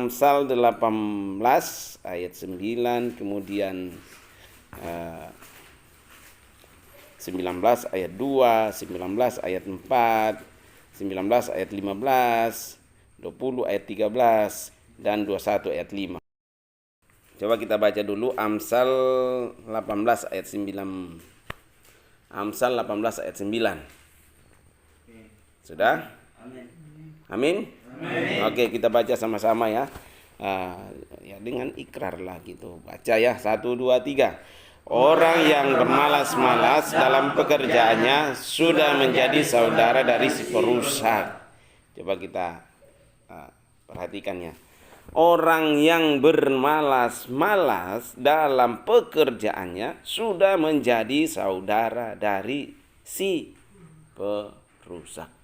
Amsal 18 ayat 9, kemudian 19 ayat 2, 19 ayat 4, 19 ayat 15, 20 ayat 13, dan 21 ayat 5. Coba kita baca dulu Amsal 18 ayat 9. Amsal 18 ayat 9. Sudah? Amin? Amin. Oke, kita baca sama-sama ya. Ya dengan ikrar lah gitu. Baca ya, 1, 2, 3. Orang yang bermalas-malas dalam pekerjaannya sudah menjadi saudara dari si perusak. Coba kita perhatikannya. Orang yang bermalas-malas dalam pekerjaannya sudah menjadi saudara dari si perusak.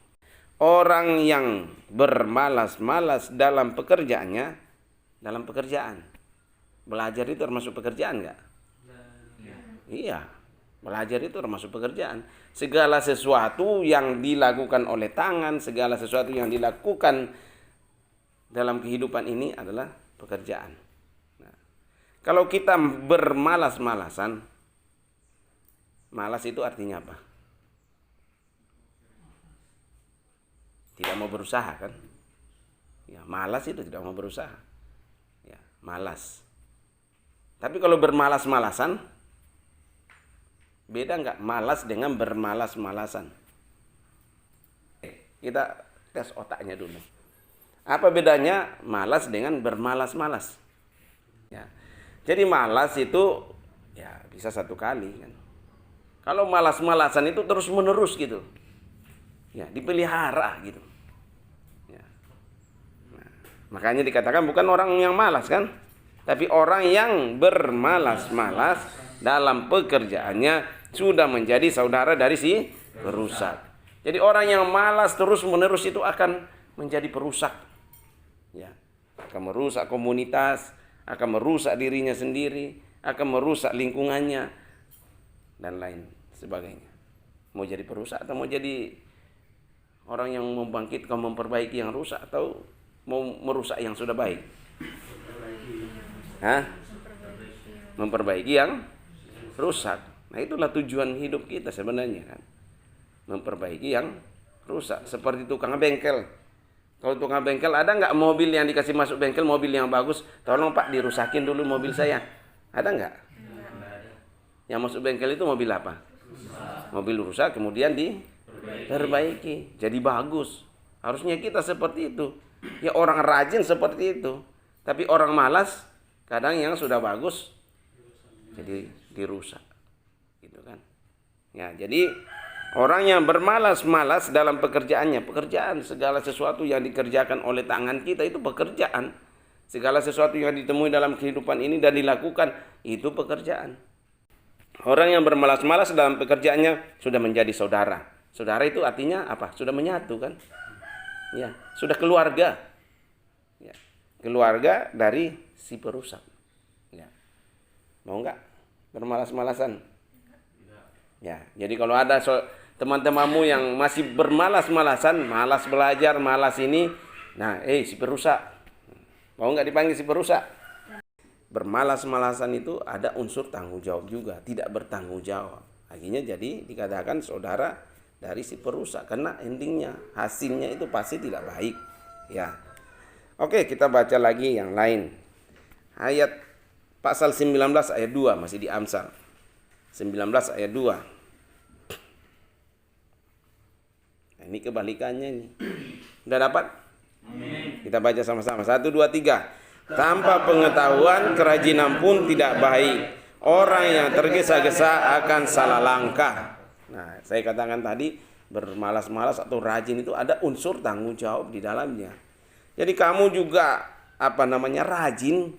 Orang yang bermalas-malas dalam pekerjaannya, dalam pekerjaan. Belajar itu termasuk pekerjaan enggak? Iya, belajar itu termasuk pekerjaan. Segala sesuatu yang dilakukan oleh tangan, segala sesuatu yang dilakukan dalam kehidupan ini adalah pekerjaan. Nah, kalau kita bermalas-malasan, malas itu artinya apa? Tidak mau berusaha kan? Ya, malas itu tidak mau berusaha. Ya, malas. Tapi kalau bermalas-malasan, beda nggak malas dengan bermalas-malasan? Kita tes otaknya dulu. Apa bedanya malas dengan bermalas-malas? Ya. Jadi malas itu ya bisa satu kali kan. Kalau malas-malasan itu terus-menerus gitu. Ya, dipelihara gitu. Ya. Nah, makanya dikatakan bukan orang yang malas kan, tapi orang yang bermalas-malas dalam pekerjaannya sudah menjadi saudara dari si perusak. Jadi orang yang malas terus-menerus itu akan menjadi perusak. Ya, akan merusak komunitas, akan merusak dirinya sendiri, akan merusak lingkungannya dan lain sebagainya. Mau jadi perusak atau mau jadi orang yang membangkitkan, memperbaiki yang rusak, atau mau merusak yang sudah baik? Memperbaiki yang rusak. Nah, itulah tujuan hidup kita sebenarnya kan. Memperbaiki yang rusak. Seperti tukang bengkel. Kalau tukang bengkel, ada nggak mobil yang dikasih masuk bengkel, mobil yang bagus, tolong Pak dirusakin dulu mobil saya? Ada nggak? Yang masuk bengkel itu mobil apa? Mobil rusak kemudian diperbaiki, jadi bagus. Harusnya kita seperti itu. Ya, orang rajin seperti itu. Tapi orang malas, kadang yang sudah bagus jadi dirusak. Gitu kan. Ya, jadi orang yang bermalas-malas dalam pekerjaannya, pekerjaan, segala sesuatu yang dikerjakan oleh tangan kita itu pekerjaan. Segala sesuatu yang ditemui dalam kehidupan ini dan dilakukan itu pekerjaan. Orang yang bermalas-malas dalam pekerjaannya sudah menjadi saudara. Saudara itu artinya apa? Sudah menyatu kan? Ya, sudah keluarga. Ya, keluarga dari si perusak. Ya. Mau enggak bermalas-malasan? Ya, jadi kalau ada teman-temanmu yang masih bermalas-malasan, malas belajar, malas ini, nah, si perusak. Mau nggak dipanggil si perusak? Bermalas-malasan itu ada unsur tanggung jawab juga, tidak bertanggung jawab. Akhirnya jadi dikatakan saudara dari si perusak, karena endingnya, hasilnya itu pasti tidak baik. Ya, oke, kita baca lagi yang lain. Ayat pasal 19 ayat 2 masih di Amsal. 19 ayat 2. Nah, ini kebalikannya nih. Udah dapat? Amin. Kita baca sama-sama. 1, 2, 3. Tanpa pengetahuan kerajinan pun tidak baik. Orang yang tergesa-gesa akan salah langkah. Nah, saya katakan tadi bermalas-malas atau rajin itu ada unsur tanggung jawab di dalamnya. Jadi kamu juga rajin.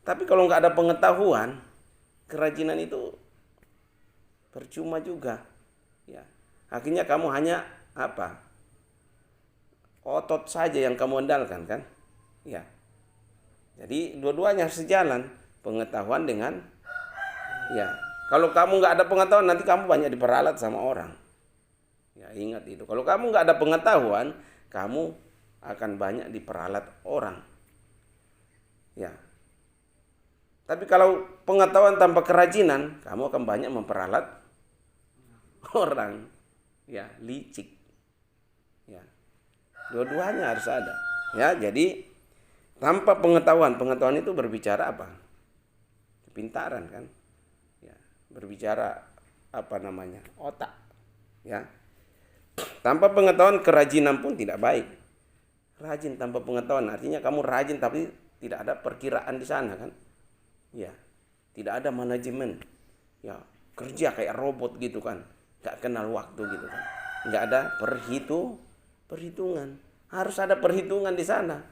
Tapi kalau nggak ada pengetahuan, kerajinan itu percuma juga. Ya. Akhirnya kamu hanya otot saja yang kamu andalkan kan? Ya. Jadi dua-duanya harus sejalan, pengetahuan dengan kalau kamu nggak ada pengetahuan nanti kamu banyak diperalat sama orang. Ya, ingat itu. Kalau kamu nggak ada pengetahuan, kamu akan banyak diperalat orang. Tapi kalau pengetahuan tanpa kerajinan, kamu akan banyak memperalat orang. Ya, licik. Ya. Dua-duanya harus ada. Ya, jadi tanpa pengetahuan itu berbicara apa? Kepintaran kan? Ya, berbicara otak. Ya. Tanpa pengetahuan kerajinan pun tidak baik. Rajin tanpa pengetahuan artinya kamu rajin tapi tidak ada perkiraan di sana kan? Ya, tidak ada manajemen. Ya, kerja kayak robot gitu kan, nggak kenal waktu gitu kan, nggak ada perhitungan. Harus ada perhitungan di sana.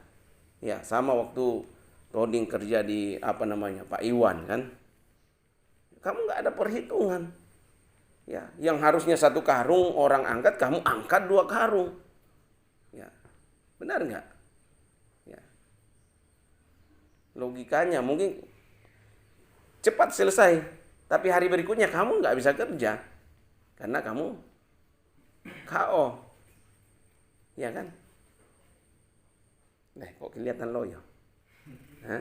Ya, sama waktu Toding kerja di Pak Iwan kan, kamu nggak ada perhitungan. Ya, yang harusnya 1 karung orang angkat, kamu angkat 2 karung. Ya, benar nggak? Ya, logikanya mungkin cepat selesai, tapi hari berikutnya kamu nggak bisa kerja karena kamu KO, ya kan? Kok kelihatan loyo? Hah?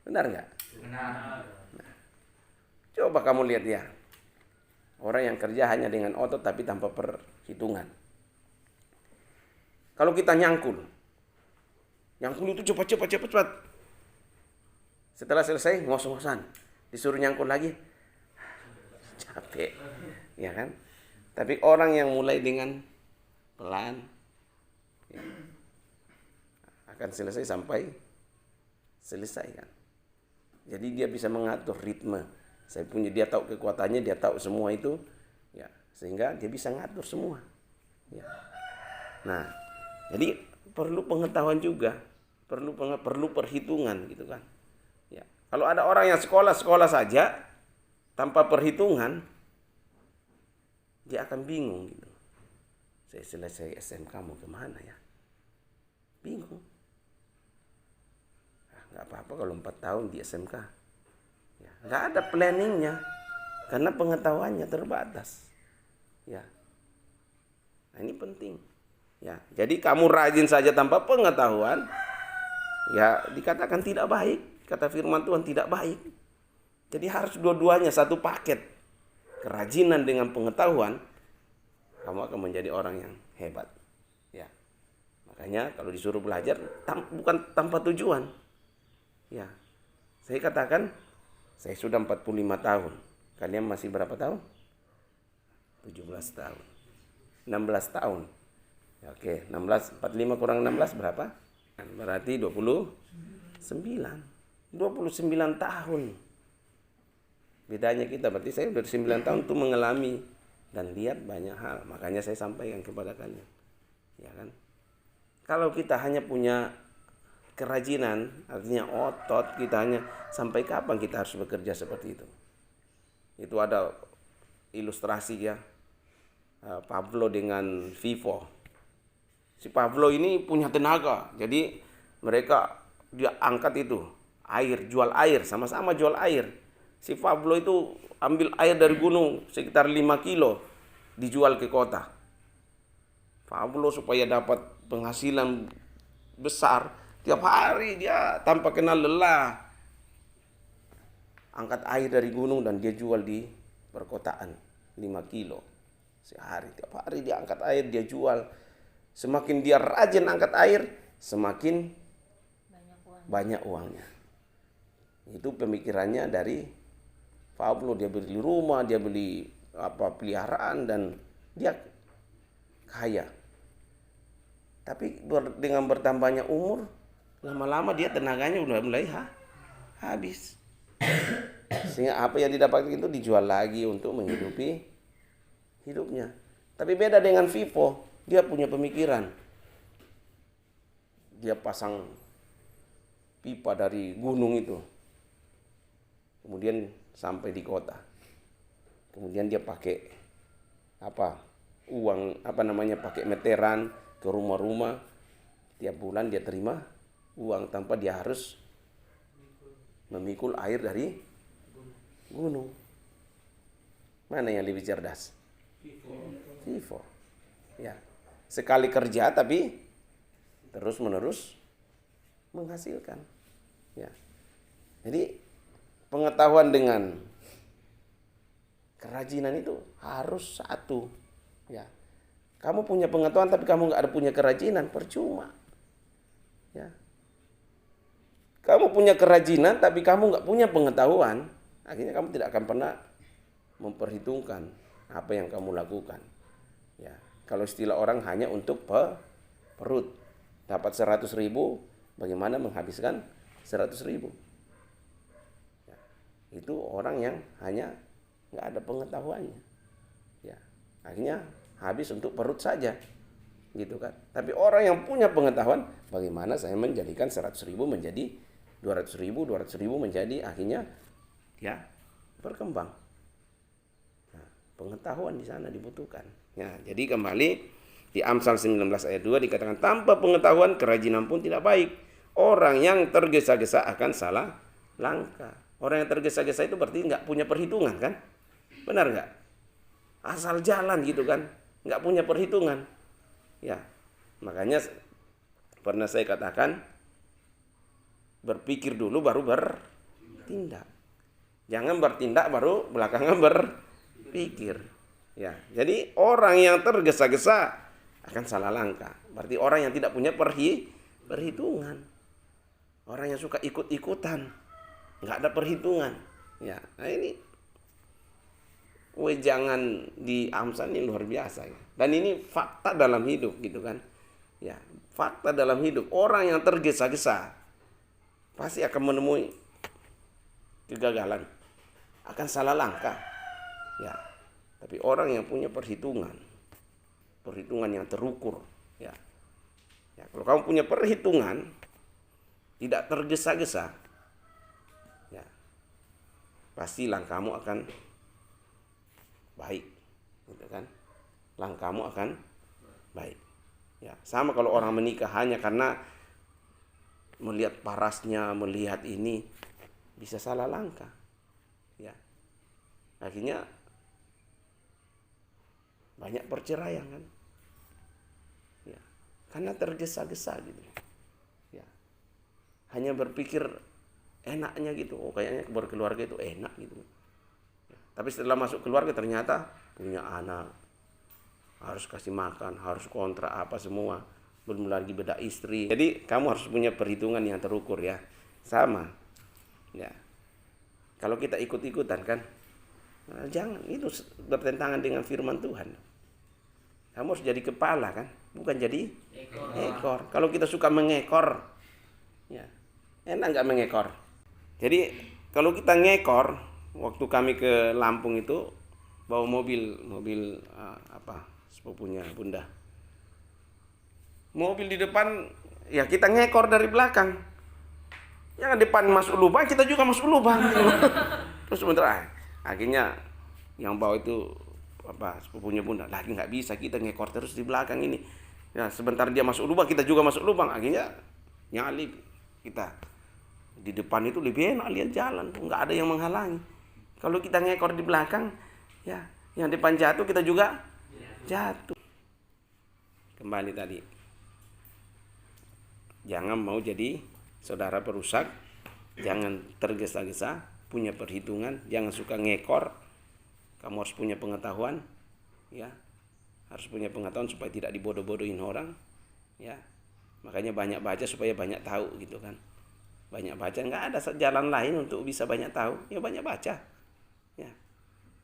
Benar nggak? Benar. Nah, coba kamu lihat ya, orang yang kerja hanya dengan otot tapi tanpa perhitungan. Kalau kita nyangkul itu cepat. Setelah selesai ngos-ngosan, disuruh nyangkul lagi, capek, ya kan? Tapi orang yang mulai dengan pelan, ya, akan selesai sampai selesai kan. Jadi dia bisa mengatur ritme. Dia tahu kekuatannya, dia tahu semua itu, ya, sehingga dia bisa ngatur semua. Ya. Nah, jadi perlu pengetahuan juga, perlu perhitungan gitu kan. Ya. Kalau ada orang yang sekolah saja tanpa perhitungan, dia akan bingung gitu. Saya selesai SMK mau kemana ya? Bingung. Nggak apa-apa kalau 4 tahun di SMK. Ya, nggak ada planningnya karena pengetahuannya terbatas. Ya. Nah, ini penting. Ya, jadi kamu rajin saja tanpa pengetahuan, ya dikatakan tidak baik. Kata firman Tuhan tidak baik. Jadi harus dua-duanya satu paket. Kerajinan dengan pengetahuan, kamu akan menjadi orang yang hebat. Ya. Makanya kalau disuruh belajar bukan tanpa tujuan. Ya. Saya katakan saya sudah 45 tahun. Kalian masih berapa tahun? 17 tahun. 16 tahun. Ya, oke, 45 kurang 16 berapa? Berarti 29 tahun. Bedanya kita, berarti saya udah 9 tahun tuh mengalami dan lihat banyak hal. Makanya saya sampaikan kepada kalian. Ya kan? Kalau kita hanya punya kerajinan, artinya otot, kita hanya sampai kapan kita harus bekerja seperti itu? Itu ada ilustrasi ya. Pablo dengan Vivo. Si Pablo ini punya tenaga. Jadi dia angkat itu air, jual air, sama-sama jual air. Si Pablo itu ambil air dari gunung sekitar 5 kilo dijual ke kota. Pablo supaya dapat penghasilan besar, tiap hari dia tanpa kenal lelah angkat air dari gunung dan dia jual di perkotaan 5 kilo sehari. Tiap hari dia angkat air, dia jual. Semakin dia rajin angkat air, semakin banyak uangnya. Itu pemikirannya dari Pablo. Dia beli rumah, dia beli peliharaan dan dia kaya. Tapi dengan bertambahnya umur, lama-lama dia tenaganya udah mulai habis. Sehingga apa yang didapatkan itu dijual lagi untuk menghidupi hidupnya. Tapi beda dengan Vivo, dia punya pemikiran. Dia pasang pipa dari gunung itu. Kemudian sampai di kota. Kemudian dia pakai uang pakai meteran ke rumah-rumah. Tiap bulan dia terima uang tanpa dia harus memikul air dari gunung. Mana yang lebih cerdas? Vivo. Ya. Sekali kerja tapi terus-menerus menghasilkan. Ya. Jadi pengetahuan dengan kerajinan itu harus satu. Ya, kamu punya pengetahuan tapi kamu nggak ada punya kerajinan, percuma. Ya, kamu punya kerajinan tapi kamu nggak punya pengetahuan, akhirnya kamu tidak akan pernah memperhitungkan apa yang kamu lakukan. Ya, kalau istilah orang hanya untuk perut, dapat 100.000, bagaimana menghabiskan 100.000? Ya, itu orang yang hanya nggak ada pengetahuannya. Ya, akhirnya habis untuk perut saja, gitu kan. Tapi orang yang punya pengetahuan, bagaimana saya menjadikan 100.000 menjadi 200.000, 200.000 menjadi akhirnya ya berkembang. Nah, pengetahuan di sana dibutuhkan. Ya, jadi kembali di Amsal 19 ayat 2 dikatakan tanpa pengetahuan kerajinan pun tidak baik. Orang yang tergesa-gesa akan salah langkah. Orang yang tergesa-gesa itu berarti nggak punya perhitungan kan? Benar nggak? Asal jalan gitu kan, nggak punya perhitungan. Ya, makanya pernah saya katakan, berpikir dulu baru bertindak. Jangan bertindak baru belakangan berpikir. Ya, jadi orang yang tergesa-gesa akan salah langkah. Berarti orang yang tidak punya perhitungan. Orang yang suka ikut-ikutan, nggak ada perhitungan. Ya, nah ini wejangan di Amsal ini luar biasa ya. Dan ini fakta dalam hidup gitu kan. Ya, fakta dalam hidup. Orang yang tergesa-gesa pasti akan menemui kegagalan, akan salah langkah. Ya, tapi orang yang punya perhitungan yang terukur, ya. Ya, kalau kamu punya perhitungan, tidak tergesa-gesa, ya, pasti langkahmu akan baik, gitu kan? Langkahmu akan baik. Ya, sama kalau orang menikah hanya karena melihat parasnya, melihat ini, bisa salah langkah. Ya, akhirnya banyak perceraian kan? Ya, karena tergesa-gesa gitu. Ya, hanya berpikir enaknya gitu. Oh, kayaknya berkeluarga itu enak gitu. Ya, tapi setelah masuk keluarga ternyata punya anak, harus kasih makan, harus kontrak apa semua. Belum lagi beda istri. Jadi kamu harus punya perhitungan yang terukur ya. Sama. Ya. Kalau kita ikut-ikutan kan, nah, jangan, itu bertentangan dengan firman Tuhan. Kamu harus jadi kepala kan, bukan jadi ekor. Kalau kita suka mengekor, ya, enak nggak mengekor? Jadi kalau kita ngekor, waktu kami ke Lampung itu bawa mobil sepupunya Bunda. Mobil di depan, ya kita ngekor dari belakang. Yang depan masuk lubang, kita juga masuk lubang. Terus sebentar, akhirnya yang bawa itu sepupunya Bunda, lagi nggak bisa kita ngekor terus di belakang ini. Ya sebentar dia masuk lubang, kita juga masuk lubang. Akhirnya nyalip kita. Di depan itu lebih enak lihat jalan, nggak ada yang menghalangi. Kalau kita ngekor di belakang, ya yang depan jatuh kita juga jatuh. Kembali tadi. Jangan mau jadi saudara perusak, jangan tergesa-gesa, punya perhitungan, jangan suka ngekor. Kamu harus punya pengetahuan, ya, harus punya pengetahuan supaya tidak dibodoh-bodohin orang, ya. Makanya banyak baca supaya banyak tahu gitu kan. Banyak baca, nggak ada jalan lain untuk bisa banyak tahu, ya banyak baca, ya.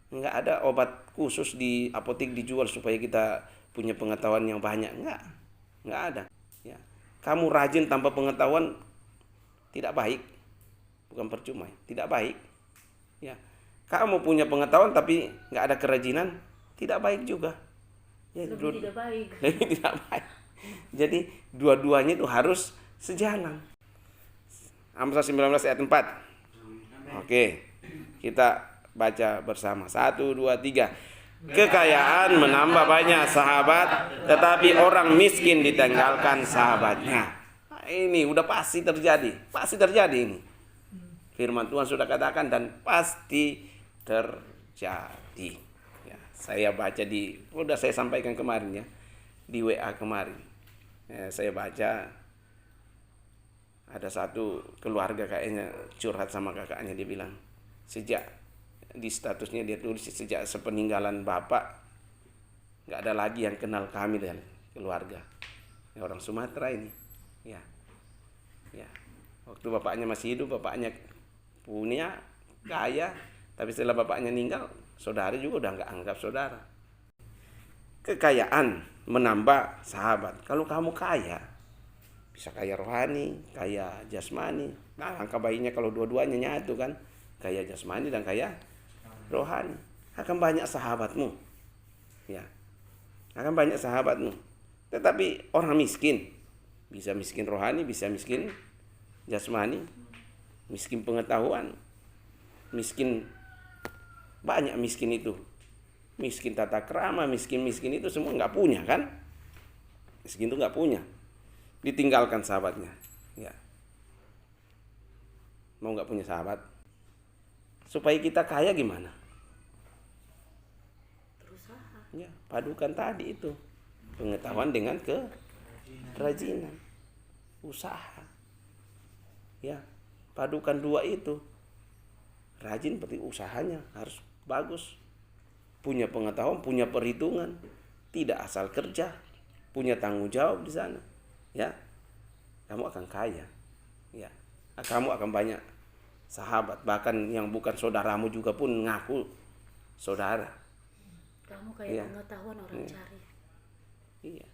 Nggak ada obat khusus di apotek dijual supaya kita punya pengetahuan yang banyak, nggak ada, ya. Kamu rajin tanpa pengetahuan tidak baik, bukan percuma, tidak baik. Ya, kamu punya pengetahuan tapi nggak ada kerajinan, tidak baik juga. Ya, tidak baik. Tidak baik. Jadi dua-duanya itu harus sejalan. Amsal 19 ayat 4. Oke, kita baca bersama. 1, 2, 3. Kekayaan menambah banyak sahabat, tetapi orang miskin ditinggalkan sahabatnya. Nah, ini udah pasti terjadi ini. Firman Tuhan sudah katakan dan pasti terjadi. Ya, saya baca udah saya sampaikan kemarin ya, di WA kemarin. Ya, saya baca ada satu keluarga kayaknya curhat sama kakaknya, dia bilang, sejak di statusnya dia tulis sejak sepeninggalan bapak nggak ada lagi yang kenal kami dan keluarga. Ya, orang Sumatera ini. Ya. Ya. Waktu bapaknya masih hidup, bapaknya punya, kaya, tapi setelah bapaknya meninggal, saudara juga udah nggak anggap saudara. Kekayaan menambah sahabat. Kalau kamu kaya, bisa kaya rohani, kaya jasmani. Nah, angka baiknya kalau dua-duanya nyatu kan, kaya jasmani dan kaya rohani. Akan banyak sahabatmu. Ya. Akan banyak sahabatmu. Tetapi orang miskin, bisa miskin rohani, bisa miskin jasmani, miskin pengetahuan, miskin, banyak miskin itu. Miskin tata krama, miskin itu semua nggak punya kan? Miskin itu nggak punya, ditinggalkan sahabatnya. Ya. Mau nggak punya sahabat? Supaya kita kaya gimana? Ya, padukan tadi itu pengetahuan dengan kerajinan, usaha. Ya, padukan dua itu. Rajin berarti usahanya harus bagus. Punya pengetahuan, punya perhitungan, tidak asal kerja, punya tanggung jawab di sana. Ya. Kamu akan kaya. Ya. Kamu akan banyak sahabat, bahkan yang bukan saudaramu juga pun ngaku saudara. Kamu kayak pengetahuan orang cari. Iya.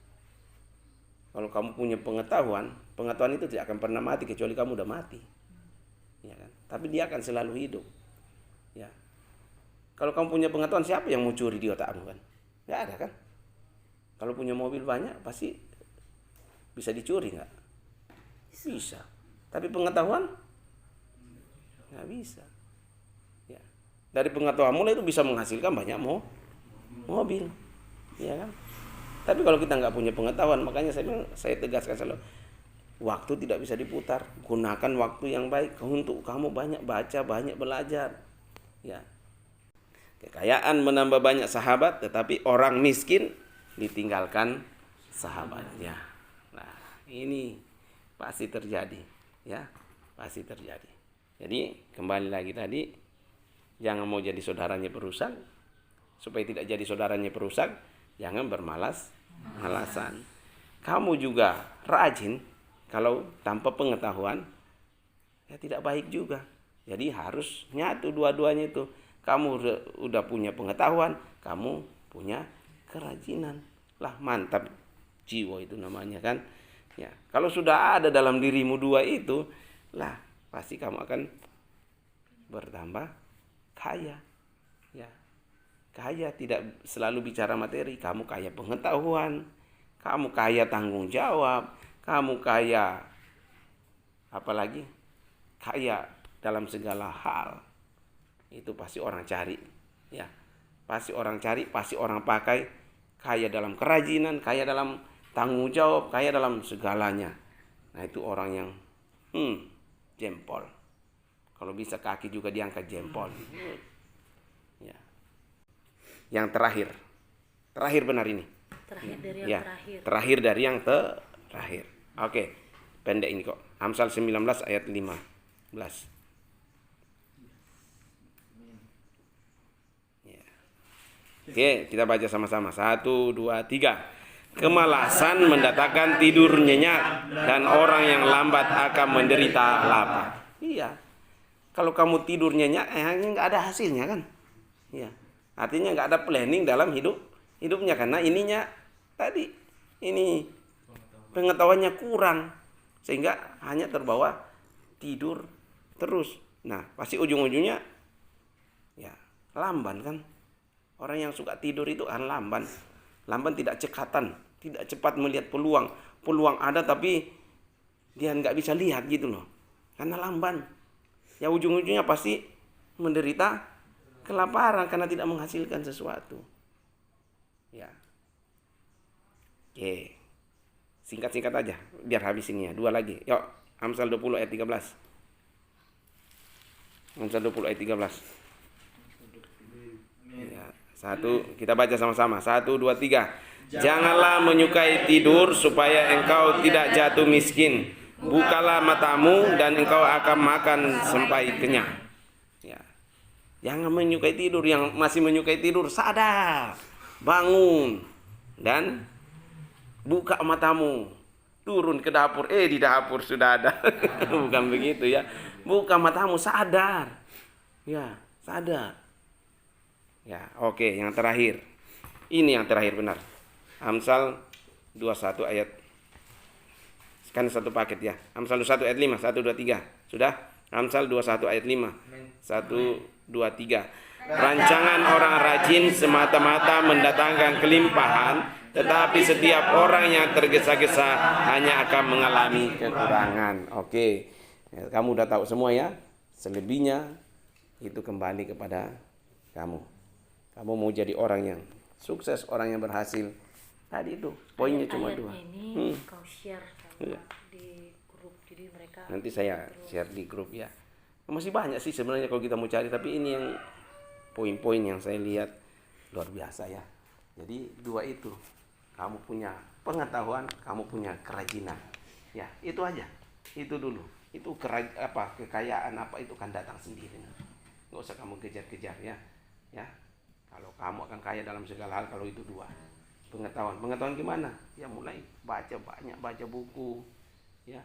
Kalau kamu punya pengetahuan itu tidak akan pernah mati kecuali kamu udah mati. Ya kan? Tapi dia akan selalu hidup. Ya. Kalau kamu punya pengetahuan, siapa yang mau curi di otakmu kan? Nggak ada kan? Kalau punya mobil banyak pasti bisa dicuri nggak? Bisa. Tapi pengetahuan nggak bisa. Ya. Dari pengetahuan mulai itu bisa menghasilkan banyak mobil, ya kan? Tapi kalau kita nggak punya pengetahuan, makanya saya tegaskan selalu, waktu tidak bisa diputar. Gunakan waktu yang baik untuk kamu banyak baca, banyak belajar. Ya. Kekayaan menambah banyak sahabat, tetapi orang miskin ditinggalkan sahabatnya. Nah, ini pasti terjadi, ya, pasti terjadi. Jadi kembali lagi tadi, jangan mau jadi saudaranya perusak. Supaya tidak jadi saudaranya perusak, jangan bermalas-malasan. Kamu juga rajin, kalau tanpa pengetahuan, ya tidak baik juga. Jadi harus nyatu dua-duanya itu. Kamu udah punya pengetahuan, kamu punya kerajinan. Lah mantap jiwa itu namanya kan. Ya, kalau sudah ada dalam dirimu dua itu, lah pasti kamu akan bertambah kaya. Ya. Kaya tidak selalu bicara materi, kamu kaya pengetahuan, kamu kaya tanggung jawab, kamu kaya apalagi kaya dalam segala hal. Itu pasti orang cari, ya. Pasti orang cari, pasti orang pakai, kaya dalam kerajinan, kaya dalam tanggung jawab, kaya dalam segalanya. Nah, itu orang yang jempol. Kalau bisa kaki juga diangkat jempol. Ya. Yang terakhir benar ini. Terakhir dari yang terakhir. Terakhir dari yang terakhir. Oke, pendek ini kok. Amsal 19 ayat 15. Ya. Oke, kita baca sama-sama. 1, 2, 3. Kemalasan mendatangkan tidur nyenyak, dan orang yang lambat akan menderita lapar. Iya. Kalau kamu tidur nyenyak, nggak ada hasilnya kan? Iya. Artinya nggak ada planning dalam hidupnya, karena ininya tadi ini pengetahuannya kurang, sehingga hanya terbawa tidur terus. Nah, pasti ujung-ujungnya ya lamban kan. Orang yang suka tidur itu kan lamban. Lamban tidak cekatan, tidak cepat melihat peluang. Peluang ada tapi dia nggak bisa lihat gitu loh, karena lamban. Ya ujung-ujungnya pasti menderita kelaparan karena tidak menghasilkan sesuatu. Ya. Oke. Singkat-singkat aja biar habis ini ya. 2 lagi. Yuk, Amsal 20 ayat 13. Amsal 20 ayat 13. Ya, 1 kita baca sama-sama. 1 2 3. Janganlah menyukai tidur supaya engkau tidak jatuh miskin. Bukalah matamu dan engkau akan makan sampai kenyang. Ya. Jangan menyukai tidur. Yang masih menyukai tidur, sadar, bangun, dan buka matamu. Turun ke dapur, di dapur sudah ada. Bukan begitu ya. Buka matamu, sadar. Ya, sadar. Ya, oke, yang terakhir. Ini yang terakhir benar. Amsal 21 ayat. Kan satu paket ya. Amsal 21 ayat 5, 1 2 3. Sudah? Amsal 21 ayat 5. 1 2 3. Rancangan orang rajin semata-mata mendatangkan kelimpahan, tetapi setiap orang yang tergesa-gesa hanya akan mengalami kekurangan. Oke. Ya, kamu udah tahu semua ya. Selebihnya itu kembali kepada kamu. Kamu mau jadi orang yang sukses, orang yang berhasil. Tadi itu poinnya cuma 2. Ini kau share sama di grup, jadi mereka nanti saya share di grup ya. Masih banyak sih sebenarnya kalau kita mau cari, tapi ini yang poin-poin yang saya lihat luar biasa ya. Jadi 2 itu, kamu punya pengetahuan, kamu punya kerajinan. Ya, itu aja. Itu dulu. Itu kekayaan apa itu kan datang sendiri. Nggak usah kamu kejar-kejar ya. Ya. Kalau kamu akan kaya dalam segala hal kalau itu 2. Pengetahuan gimana? Ya mulai baca banyak, baca buku. Ya,